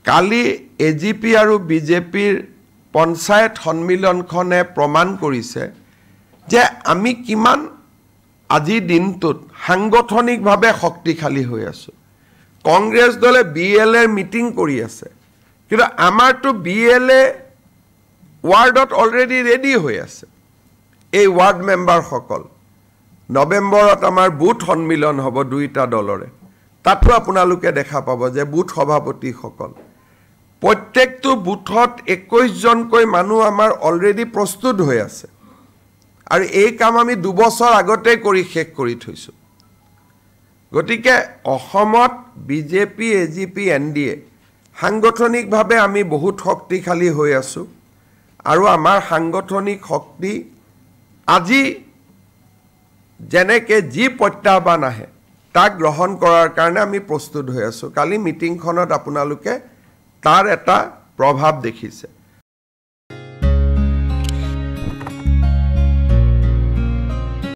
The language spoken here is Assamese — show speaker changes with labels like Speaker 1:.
Speaker 1: কালি এজিপি আৰু বিজেপিৰ পঞ্চায়ত সন্মিলনখনে প্ৰমাণ কৰিছে যে আমি কিমান আজি দিনটোত সাংগঠনিকভাৱে শক্তিশালী হৈ আছো কংগ্ৰেছ দলে বিএলএৰ মিটিং কৰি আছে কিন্তু আমাৰটো বিএলএ ৱাৰ্ডত অলৰেডি ৰেডি হৈ আছে এই ৱাৰ্ড মেম্বাৰ সকল নৱেম্বৰত আমাৰ বুথ সন্মিলন হ'ব দুইটা দলৰে তাতো আপোনালোকে দেখা পাব যে বুথ সভাপতি সকল প্ৰত্যেকটো বুথত 21 জনকৈ মানুহ আমাৰ অলৰেডি প্ৰস্তুত হৈ আছে আৰু এই কাম আমি 2 বছৰ আগতে কৰি শেষ কৰি থৈছো গতিকে অসমত বিজেপি এজিপি এনডিএ সাংগঠনিকভাৱে আমি বহুত শক্তিশালী হৈ আছো আৰু আমাৰ সাংগঠনিক শক্তি আজি যেনেকে যি প্ৰত্যাহ্বান আহে তাক গ্ৰহণ কৰাৰ কাৰণে আমি প্ৰস্তুত হৈ আছো কালি মিটিংখনত আপোনালোকে তাৰ এটা প্ৰভাৱ দেখিছে